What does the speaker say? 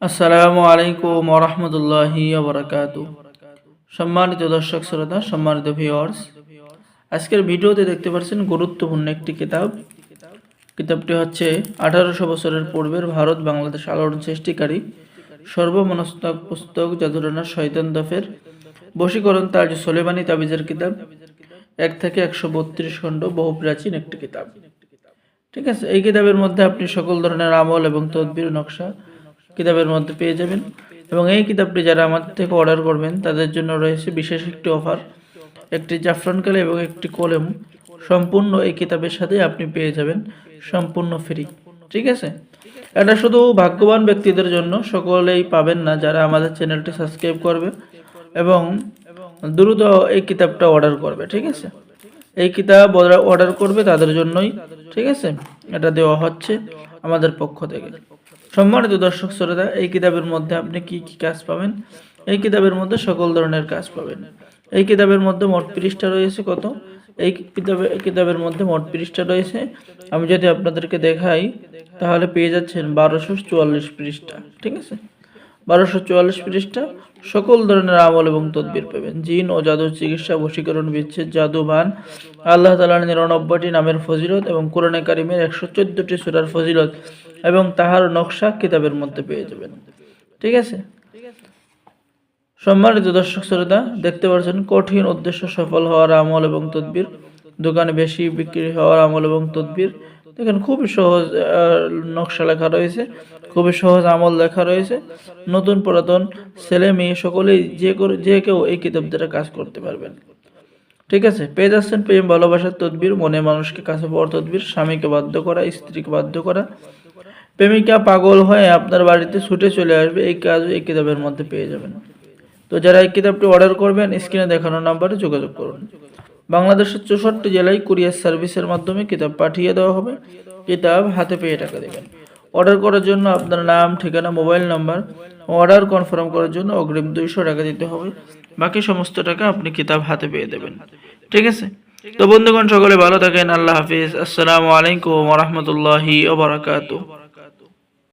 আসসালামু আলাইকুম ওয়া রাহমাতুল্লাহি ওয়া বারাকাতুহু। সম্মানিত দর্শক শ্রোতা, সম্মানিত ভিউয়ার্স, আজকের ভিডিওতে দেখতে পাচ্ছেন গুরুত্বপূর্ণ একটি কিতাব। কিতাবটি হচ্ছে 1800 বছরের পূর্বের ভারত বাংলাদেশ আলোড়ন সৃষ্টিকারী সর্বমনস্তক পুস্তক জাদুরানা শয়তান দফের বশীকরণ তাজ সুলেমানি তাবিজের কিতাব। 1 থেকে 132 খণ্ড, বহু প্রাচীন একটি কিতাব। ঠিক আছে, এই কিতাবের মধ্যে আপনি সকল ধরনের আমল এবং তদবির নকশা কিতাবের মধ্যে পেয়ে যাবেন। এবং এই কিতাবটি যারা আমাদের থেকে অর্ডার করবেন তাদের জন্য রয়েছে বিশেষ একটি অফার। একটি জাফরান কালি এবং একটি কলম সম্পূর্ণ এই কিতাবের সাথে আপনি পেয়ে যাবেন, সম্পূর্ণ ফ্রি। ঠিক আছে, এটা শুধু ভাগ্যবান ব্যক্তিদের জন্য, সকলেই পাবেন না যারা আমাদের চ্যানেলটি সাবস্ক্রাইব করবে এবং দ্রুত এই কিতাবটা অর্ডার করবে। ঠিক আছে, এই কিতাব অর্ডার করবে তাদের জন্যই। ঠিক আছে, এটা দেওয়া হচ্ছে আমাদের পক্ষ থেকে। সম্মানিত দর্শক শ্রোতা, এই কিতাবের মধ্যে আপনি কি কি কাজ পাবেন? এই কিতাবের মধ্যে সকল ধরনের কাজ পাবেন। এই কিতাবের মধ্যে মোট পৃষ্ঠা রয়েছে কত? এই কিতাবের মধ্যে মোট পৃষ্ঠা রয়েছে, আমি যদি আপনাদেরকে দেখাই তাহলে পেয়ে যাচ্ছেন 1244 পৃষ্ঠা। ঠিক আছে, 1244 পৃষ্ঠা। সকল ধরনের আমল এবং তদবির পাবেন। জিন ও জাদুর চিকিৎসা, বশীকরণ, বিচ্ছেদ, জাদু, বান, আল্লাহ তাআলার 99টি নামের ফজিলত এবং কোরআনে কারিমের 114টি সূরার ফজিলত এবং তাহার নকশা কিতাবের মধ্যে পেয়ে যাবেন। ঠিক আছে, সম্মানিত দর্শক শ্রোতা, দেখতে পাচ্ছেন কঠিন উদ্দেশ্য সফল হওয়ার আমল এবং তদবির, দোকানে বেশি বিক্রি হওয়ার আমল এবং তদবির। দেখেন খুবই সহজ নকশা লেখা রয়েছে, খুবই সহজ আমল লেখা রয়েছে। নতুন পুরাতন ছেলে মেয়ে সকলেই যে কেউ এই কিতাব দ্বারা কাজ করতে পারবেন। ঠিক আছে, পেয়ে যাচ্ছেন প্রেম ভালোবাসার তদবির, মনে মানুষকে কাছে পাওয়ার তদবির, স্বামীকে বাধ্য করা, স্ত্রীকে বাধ্য করা, প্রেমিকা পাগল হয়ে আপনার বাড়িতে ছুটে চলে আসবে, এই কাজ এই কিতাবের মধ্যে পেয়ে যাবেন। তো যারা এই কিতাবটি অর্ডার করবেন স্ক্রিনে দেখানো নাম্বারে যোগাযোগ করুন। বাংলাদেশের 64 জেলায় কুরিয়ার সার্ভিসের মাধ্যমে কিতাব পাঠিয়ে দেওয়া হবে। কিতাব হাতে পেয়ে টাকা দেবেন। অর্ডার করার জন্য আপনার নাম, ঠিকানা, মোবাইল নাম্বার, অর্ডার কনফার্ম করার জন্য অগ্রিম 200 টাকা দিতে হবে। বাকি সমস্ত টাকা আপনি কিতাব হাতে পেয়ে দেবেন। ঠিক আছে, তো বন্ধুগণ সকলে ভালো থাকেন। আল্লাহ হাফিজ। আসসালামু আলাইকুম ওয়া রাহমাতুল্লাহি ওয়া বারাকাতুহু।